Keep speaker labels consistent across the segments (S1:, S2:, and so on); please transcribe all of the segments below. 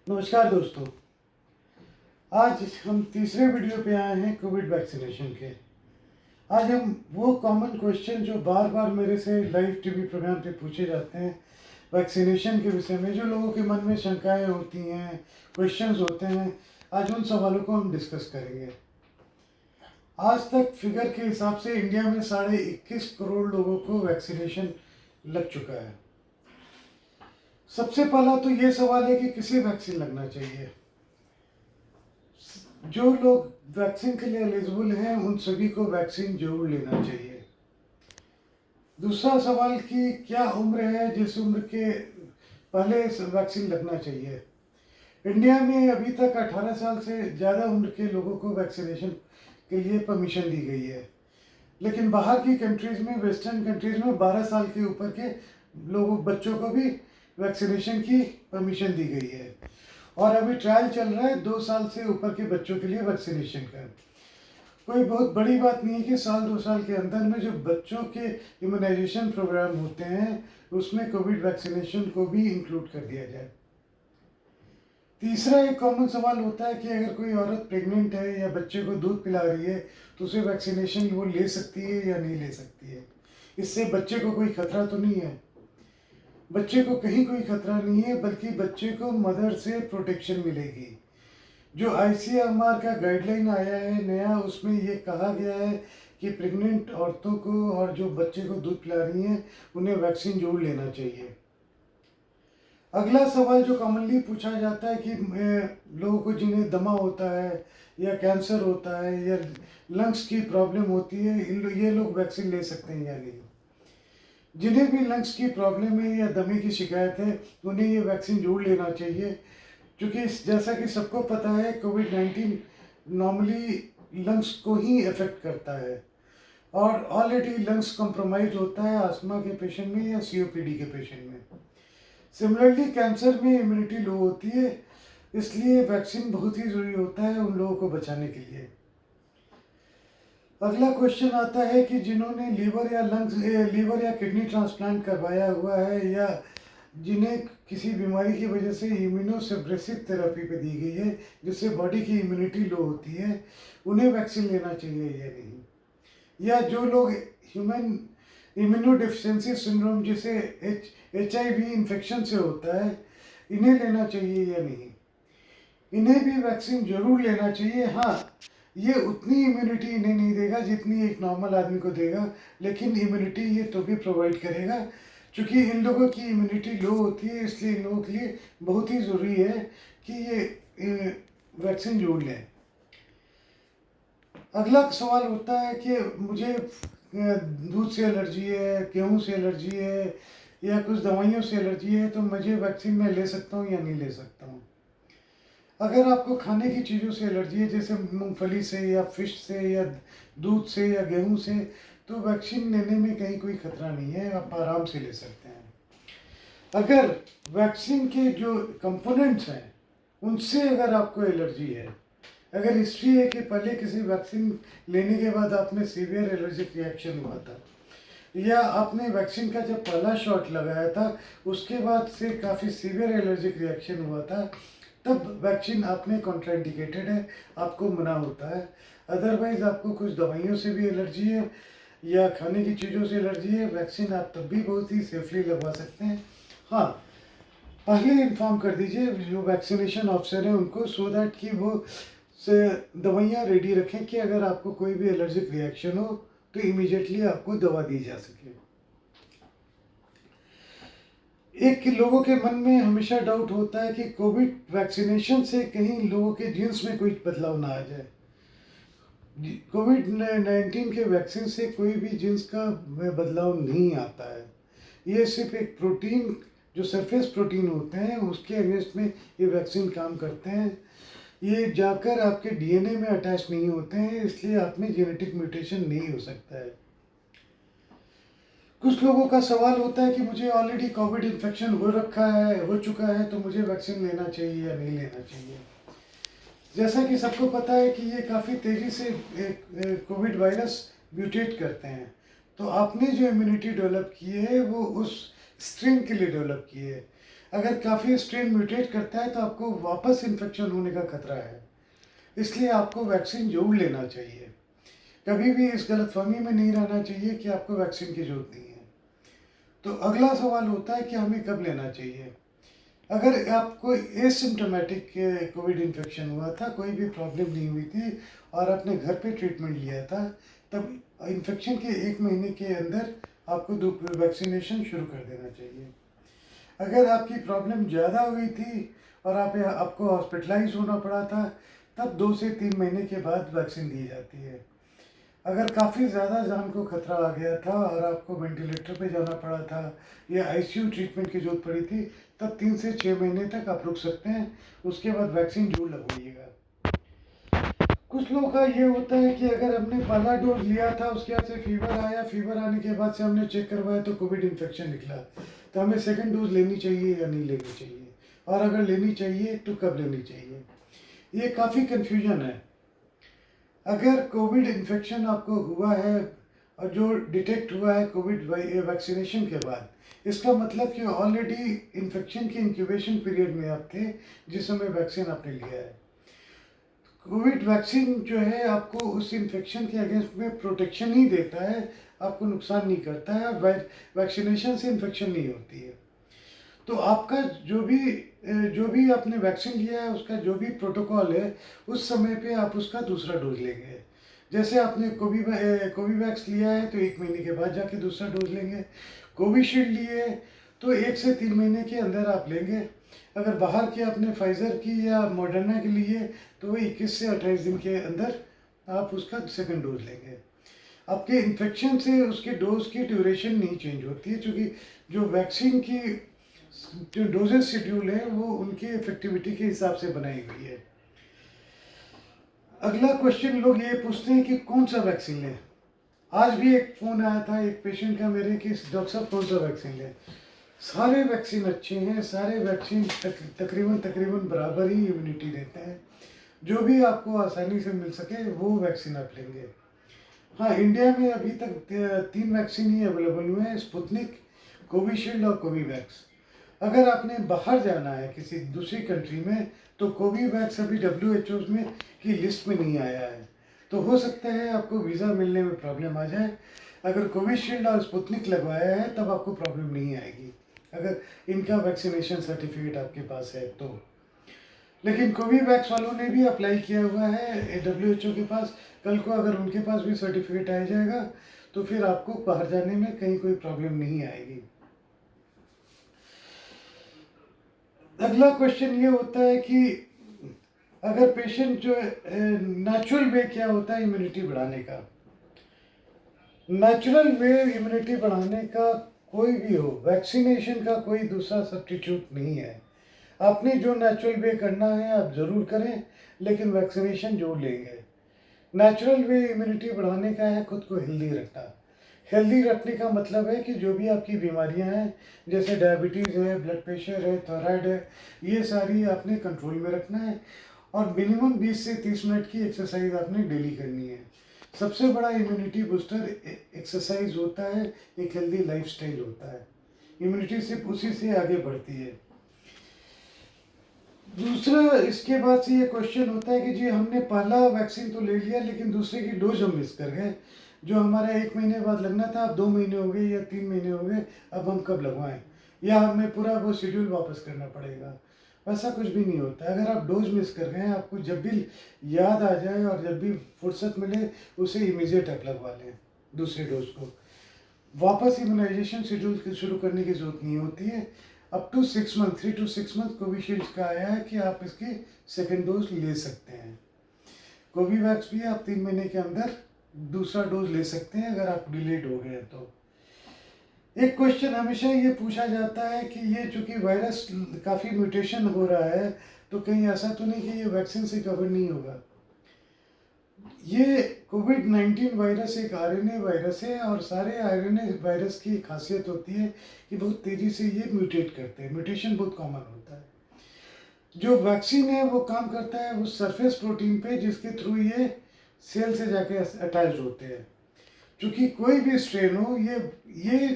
S1: नमस्कार दोस्तों। आज हम तीसरे वीडियो पे आए हैं कोविड वैक्सीनेशन के। आज हम वो कॉमन क्वेश्चन जो बार बार मेरे से लाइव टीवी प्रोग्राम पे पूछे जाते हैं वैक्सीनेशन के विषय में, जो लोगों के मन में शंकाएं होती हैं, क्वेश्चंस होते हैं, आज उन सवालों को हम डिस्कस करेंगे। आज तक फिगर के हिसाब से इंडिया में 21.5 करोड़ लोगों को वैक्सीनेशन लग चुका है। सबसे पहला तो ये सवाल है कि किसे वैक्सीन लगना चाहिए। जो लोग वैक्सीन के लिए एलिजिबल हैं उन सभी को वैक्सीन जरूर लेना चाहिए। दूसरा सवाल कि क्या उम्र है जिस उम्र के पहले वैक्सीन लगना चाहिए। इंडिया में अभी तक 18 साल से ज़्यादा उम्र के लोगों को वैक्सीनेशन के लिए परमिशन दी गई है, लेकिन बाहर की कंट्रीज़ में, वेस्टर्न कंट्रीज़ में 12 साल के ऊपर के बच्चों को भी वैक्सीनेशन की परमिशन दी गई है। और अभी ट्रायल चल रहा है 2 साल से ऊपर के बच्चों के लिए वैक्सीनेशन का। कोई बहुत बड़ी बात नहीं है कि साल 2 साल के अंदर में जो बच्चों के इम्यूनाइजेशन प्रोग्राम होते हैं उसमें कोविड वैक्सीनेशन को भी इंक्लूड कर दिया जाए। तीसरा एक कॉमन सवाल होता है कि अगर कोई औरत प्रेग्नेंट है या बच्चे को दूध पिला रही है तो उसे वैक्सीनेशन वो ले सकती है या नहीं ले सकती है। इससे बच्चे को कोई खतरा तो नहीं है। बच्चे को कहीं कोई खतरा नहीं है, बल्कि बच्चे को मदर से प्रोटेक्शन मिलेगी। जो ICMR का गाइडलाइन आया है नया, उसमें ये कहा गया है कि प्रेग्नेंट औरतों को और जो बच्चे को दूध पिला रही हैं उन्हें वैक्सीन जरूर लेना चाहिए। अगला सवाल जो कॉमनली पूछा जाता है कि लोगों को जिन्हें दमा होता है या कैंसर होता है या लंग्स की प्रॉब्लम होती है, ये लोग वैक्सीन ले सकते हैं या नहीं। जिन्हें भी लंग्स की प्रॉब्लम है या दमे की शिकायत है उन्हें ये वैक्सीन जरूर लेना चाहिए, क्योंकि जैसा कि सबको पता है कोविड-19 नॉर्मली लंग्स को ही अफेक्ट करता है और ऑलरेडी लंग्स कॉम्प्रोमाइज होता है आस्थमा के पेशेंट में या COPD के पेशेंट में। सिमिलरली कैंसर में इम्यूनिटी लो होती है, इसलिए वैक्सीन बहुत ही ज़रूरी होता है उन लोगों को बचाने के लिए। अगला क्वेश्चन आता है कि जिन्होंने लीवर या किडनी ट्रांसप्लांट करवाया हुआ है या जिन्हें किसी बीमारी की वजह से इम्यूनोसप्रेसिव थेरेपी पे दी गई है जिससे बॉडी की इम्यूनिटी लो होती है, उन्हें वैक्सीन लेना चाहिए या नहीं। या जो लोग ह्यूमन इम्यूनोडेफिशिएंसी सिंड्रोम जिसे HIV इन्फेक्शन से होता है, इन्हें लेना चाहिए या नहीं। इन्हें भी वैक्सीन जरूर लेना चाहिए। हाँ, ये उतनी इम्यूनिटी इन्हें नहीं देगा जितनी एक नॉर्मल आदमी को देगा, लेकिन इम्यूनिटी ये तो भी प्रोवाइड करेगा। क्योंकि इन लोगों की इम्यूनिटी लो होती है, इसलिए इन लोगों के लिए बहुत ही ज़रूरी है कि ये वैक्सीन जरूर लें। अगला सवाल होता है कि मुझे दूध से एलर्जी है, गेहूँ से एलर्जी है या कुछ दवाइयों से एलर्जी है, तो मुझे वैक्सीन मैं ले सकता हूँ या नहीं ले सकता हूँ। अगर आपको खाने की चीज़ों से एलर्जी है, जैसे मूंगफली से या फिश से या दूध से या गेहूं से, तो वैक्सीन लेने में कहीं कोई खतरा नहीं है, आप आराम से ले सकते हैं। अगर वैक्सीन के जो कंपोनेंट्स हैं उनसे अगर आपको एलर्जी है, अगर हिस्ट्री है कि पहले किसी वैक्सीन लेने के बाद आपने सीवियर एलर्जिक रिएक्शन हुआ था, या आपने वैक्सीन का जब पहला शॉट लगाया था उसके बाद से काफ़ी सीवियर एलर्जिक रिएक्शन हुआ था, तब वैक्सीन आपने कॉन्ट्राइंडिकेटेड है, आपको मना होता है। अदरवाइज़ आपको कुछ दवाइयों से भी एलर्जी है या खाने की चीज़ों से एलर्जी है, वैक्सीन आप तब भी बहुत ही सेफली लगवा सकते हैं। हाँ, पहले इन्फॉर्म कर दीजिए जो वैक्सीनेशन ऑफिसर हैं उनको, सो दैट कि वो से दवाइयाँ रेडी रखें कि अगर आपको कोई भी एलर्जिक रिएक्शन हो तो इमीडिएटली आपको दवा दी जा सके। एक लोगों के मन में हमेशा डाउट होता है कि कोविड वैक्सीनेशन से कहीं लोगों के जीन्स में कोई बदलाव ना आ जाए। कोविड-19 के वैक्सीन से कोई भी जीन्स का बदलाव नहीं आता है। ये सिर्फ एक प्रोटीन, जो सरफेस प्रोटीन होते हैं उसके अगेंस्ट में ये वैक्सीन काम करते हैं। ये जाकर आपके DNA में अटैच नहीं होते हैं, इसलिए आप में जेनेटिक म्यूटेशन नहीं हो सकता है। कुछ लोगों का सवाल होता है कि मुझे ऑलरेडी कोविड इन्फेक्शन हो चुका है, तो मुझे वैक्सीन लेना चाहिए या नहीं लेना चाहिए। जैसा कि सबको पता है कि ये काफ़ी तेज़ी से कोविड वायरस म्यूटेट करते हैं, तो आपने जो इम्यूनिटी डेवलप की है वो उस स्ट्रेन के लिए डेवलप की है। अगर काफ़ी स्ट्रेन म्यूटेट करता है तो आपको वापस इन्फेक्शन होने का खतरा है, इसलिए आपको वैक्सीन ज़रूर लेना चाहिए। कभी भी इस गलतफहमी में नहीं रहना चाहिए कि आपको वैक्सीन की ज़रूरत नहीं है। तो अगला सवाल होता है कि हमें कब लेना चाहिए। अगर आपको एसिम्प्टोमेटिक कोविड इन्फेक्शन हुआ था, कोई भी प्रॉब्लम नहीं हुई थी और आपने घर पे ट्रीटमेंट लिया था, तब इन्फेक्शन के 1 महीने के अंदर आपको वैक्सीनेशन शुरू कर देना चाहिए। अगर आपकी प्रॉब्लम ज़्यादा हुई थी और आपको हॉस्पिटलाइज होना पड़ा था, तब 2 से 3 महीने के बाद वैक्सीन दी जाती है। अगर काफ़ी ज़्यादा जान को खतरा आ गया था और आपको वेंटिलेटर पे जाना पड़ा था या आईसीयू ट्रीटमेंट की ज़रूरत पड़ी थी, तब 3 से 6 महीने तक आप रुक सकते हैं। उसके बाद वैक्सीन ज़रूर लगवाइएगा। कुछ लोगों का ये होता है कि अगर हमने पहला डोज लिया था, उसके बाद से फीवर आया, फीवर आने के बाद से हमने चेक करवाया तो कोविड इन्फेक्शन निकला, तो हमें सेकंड डोज लेनी चाहिए या नहीं लेनी चाहिए, और अगर लेनी चाहिए तो कब लेनी चाहिए। ये काफ़ी कन्फ्यूजन है। अगर कोविड इन्फेक्शन आपको हुआ है और जो डिटेक्ट हुआ है कोविड वैक्सीनेशन के बाद, इसका मतलब कि ऑलरेडी इन्फेक्शन के इंक्यूबेशन पीरियड में आप थे जिस समय वैक्सीन आपने लिया है। कोविड वैक्सीन जो है आपको उस इन्फेक्शन के अगेंस्ट में प्रोटेक्शन ही देता है, आपको नुकसान नहीं करता है। वैक्सीनेशन से इन्फेक्शन नहीं होती है। तो आपका जो भी आपने वैक्सीन लिया है उसका जो भी प्रोटोकॉल है, उस समय पे आप उसका दूसरा डोज लेंगे। जैसे आपने कोविवैक्स लिया है तो 1 महीने के बाद जाके दूसरा डोज लेंगे। कोविशील्ड लिए तो 1 से 3 महीने के अंदर आप लेंगे। अगर बाहर की आपने फाइज़र की या मॉडर्ना की लिए तो वो 21 से 28 दिन के अंदर आप उसका सेकंड डोज लेंगे। आपके इन्फेक्शन से उसके डोज की ड्यूरेशन नहीं चेंज होती है, क्योंकि जो वैक्सीन की जो डोजेज शेड्यूल है वो उनकी इफेक्टिविटी के हिसाब से बनाई हुई है। अगला क्वेश्चन लोग ये पूछते हैं कि कौन सा वैक्सीन लें। आज भी एक फ़ोन आया था एक पेशेंट का मेरे कि डॉक्टर साहब कौन सा वैक्सीन लें। सारे वैक्सीन अच्छे हैं, सारे वैक्सीन तकरीबन बराबर ही इम्यूनिटी देते हैं। जो भी आपको आसानी से मिल सके वो वैक्सीन आप लेंगे। हाँ, इंडिया में अभी तक 3 वैक्सीन ही अवेलेबल हुए हैं, स्पुतनिक, कोविशील्ड और कोवीवैक्स। अगर आपने बाहर जाना है किसी दूसरी कंट्री में तो कोवीवैक्स अभी WHO में की लिस्ट में नहीं आया है, तो हो सकता है आपको वीज़ा मिलने में प्रॉब्लम आ जाए। अगर कोविशील्ड और स्पुतनिक लगवाया है तब आपको प्रॉब्लम नहीं आएगी, अगर इनका वैक्सीनेशन सर्टिफिकेट आपके पास है तो। लेकिन कोवीवैक्स वालों ने भी अप्लाई किया हुआ है WHO के पास। कल को अगर उनके पास भी सर्टिफिकेट आ जाएगा तो फिर आपको बाहर जाने में कहीं कोई प्रॉब्लम नहीं आएगी। अगला क्वेश्चन ये होता है कि अगर पेशेंट जो नेचुरल वे क्या होता है इम्यूनिटी बढ़ाने का। नेचुरल वे इम्यूनिटी बढ़ाने का कोई भी हो, वैक्सीनेशन का कोई दूसरा सब्स्टिट्यूट नहीं है। आपने जो नेचुरल वे करना है आप ज़रूर करें, लेकिन वैक्सीनेशन जरूर लेंगे। नेचुरल वे इम्यूनिटी बढ़ाने का है खुद को हेल्दी रखना। हेल्दी रखने का मतलब है कि जो भी आपकी बीमारियां हैं, जैसे डायबिटीज़ है, ब्लड प्रेशर है, थायराइड है, ये सारी आपने कंट्रोल में रखना है। और मिनिमम 20 से 30 मिनट की एक्सरसाइज आपने डेली करनी है। सबसे बड़ा इम्यूनिटी बूस्टर एक्सरसाइज होता है, एक हेल्दी लाइफस्टाइल होता है। इम्यूनिटी सिर्फ उसी से आगे बढ़ती है। दूसरा इसके बाद से ये क्वेश्चन होता है कि जी हमने पहला वैक्सीन तो ले लिया लेकिन दूसरे की डोज हम मिस कर गए। जो हमारा 1 महीने बाद लगना था अब 2 महीने हो गए या 3 महीने हो गए, अब हम कब लगवाएं, या हमें पूरा वो शेड्यूल वापस करना पड़ेगा। वैसा कुछ भी नहीं होता। अगर आप डोज मिस कर गए हैं, आपको जब भी याद आ जाए और जब भी फुर्सत मिले उसे इमीडिएट आप लगवा लें दूसरे डोज को। वापस इम्यूनाइजेशन शेड्यूल शुरू करने की ज़रूरत नहीं होती है। Up to 6 month, 3 to 6 month Covishield का आया है कि आप इसकी सेकेंड डोज ले सकते हैं। कोवीवैक्स भी आप 3 महीने के अंदर दूसरा डोज ले सकते हैं अगर आप डिलेड हो गए तो। एक क्वेश्चन हमेशा ये पूछा जाता है कि ये चूँकि वायरस काफ़ी म्यूटेशन हो रहा है तो कहीं ऐसा तो नहीं कि ये वैक्सीन से कवर नहीं होगा। ये कोविड-19 वायरस एक आरएनए वायरस है और सारे आरएनए वायरस की एक खासियत होती है कि बहुत तेज़ी से ये म्यूटेट करते हैं। म्यूटेशन बहुत कॉमन होता है। जो वैक्सीन है वो काम करता है उस सरफेस प्रोटीन पे जिसके थ्रू ये सेल से जाके अटैच होते हैं। क्योंकि कोई भी स्ट्रेन हो, ये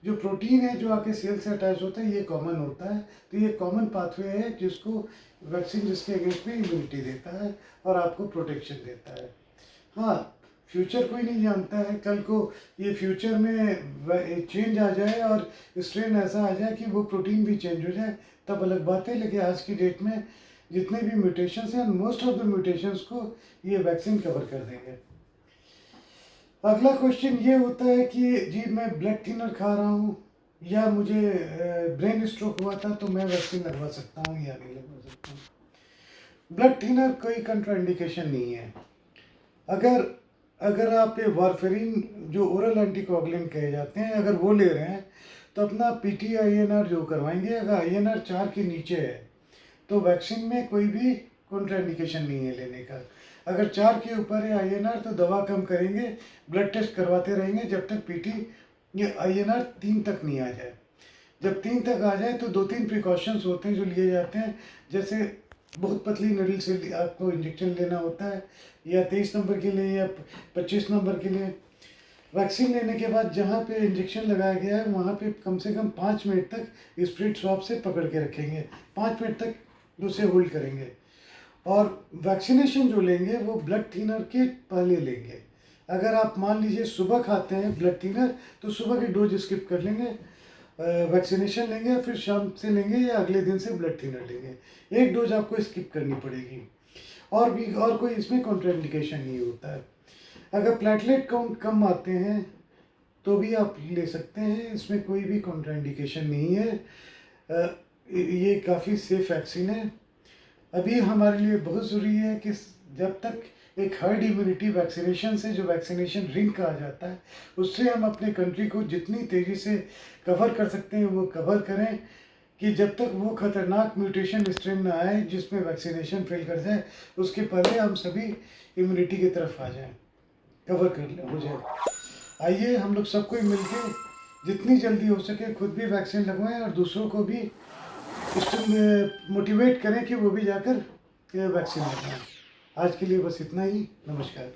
S1: जो प्रोटीन है जो आके सेल से अटैच होता है ये कॉमन होता है, तो ये कॉमन पाथवे है जिसको वैक्सीन जिसके अगेंस्ट में इम्यूनिटी देता है और आपको प्रोटेक्शन देता है। हाँ, फ्यूचर कोई नहीं जानता है, कल को ये फ्यूचर में चेंज आ जाए और स्ट्रेन ऐसा आ जाए कि वो प्रोटीन भी चेंज हो जाए, तब अलग बात है। लेकिन आज की डेट में जितने भी म्यूटेशंस हैं, मोस्ट ऑफ द म्यूटेशंस को ये वैक्सीन कवर कर देंगे। अगला क्वेश्चन ये होता है कि जी मैं ब्लड थिनर खा रहा हूँ या मुझे ब्रेन स्ट्रोक हुआ था तो मैं वैक्सीन लगवा सकता हूँ या नहीं लगवा सकता हूँ। ब्लड थिनर कोई कंट्राइंडिकेशन नहीं है। अगर आप ये वारफेरिन जो ओरल एंटीकोगुलेंट कहे जाते हैं अगर वो ले रहे हैं तो अपना पीटी आईएनआर जो करवाएंगे, अगर आईएनआर 4 के नीचे है तो वैक्सीन में कोई भी कॉन्ट्राइंडिकेशन नहीं है लेने का। अगर 4 के ऊपर है आईएनआर तो दवा कम करेंगे, ब्लड टेस्ट करवाते रहेंगे जब तक पीटी ये आईएनआर 3 तक नहीं आ जाए। जब 3 तक आ जाए तो 2-3 प्रिकॉशंस होते हैं जो लिए जाते हैं, जैसे बहुत पतली नली से आपको इंजेक्शन लेना होता है या 23 नंबर के लिए या 25 नंबर के लिए। वैक्सीन लेने के बाद जहाँ पे इंजेक्शन लगाया गया है वहाँ पे कम से कम 5 मिनट तक स्प्रिट स्वैप से पकड़ के रखेंगे, 5 मिनट तक उसे होल्ड करेंगे। और वैक्सीनेशन जो लेंगे वो ब्लड थिनर के पहले लेंगे। अगर आप मान लीजिए सुबह खाते हैं ब्लड थिनर तो सुबह की डोज स्किप कर लेंगे, वैक्सीनेशन लेंगे, फिर शाम से लेंगे या अगले दिन से ब्लड थिनर लेंगे। एक डोज आपको स्किप करनी पड़ेगी और कोई इसमें कॉन्ट्राइंडिकेशन नहीं होता है। अगर प्लेटलेट काउंट कम आते हैं तो भी आप ले सकते हैं, इसमें कोई भी कॉन्ट्राइंडिकेशन नहीं है। ये काफ़ी सेफ वैक्सीन है। अभी हमारे लिए बहुत ज़रूरी है कि जब तक एक हर्ड इम्यूनिटी वैक्सीनेशन से जो वैक्सीनेशन रिंग कहा जाता है उससे हम अपने कंट्री को जितनी तेज़ी से कवर कर सकते हैं वो कवर करें, कि जब तक वो खतरनाक म्यूटेशन स्ट्रेन ना आए जिसमें वैक्सीनेशन फेल कर जाए उसके पहले हम सभी इम्यूनिटी की तरफ आ जाएं, कवर कर हो जाए। आइए हम लोग सबको मिलके जितनी जल्दी हो सके खुद भी वैक्सीन लगवाएं और दूसरों को भी मोटिवेट करें कि वो भी जाकर वैक्सीन लगवाएं। आज के लिए बस इतना ही। नमस्कार।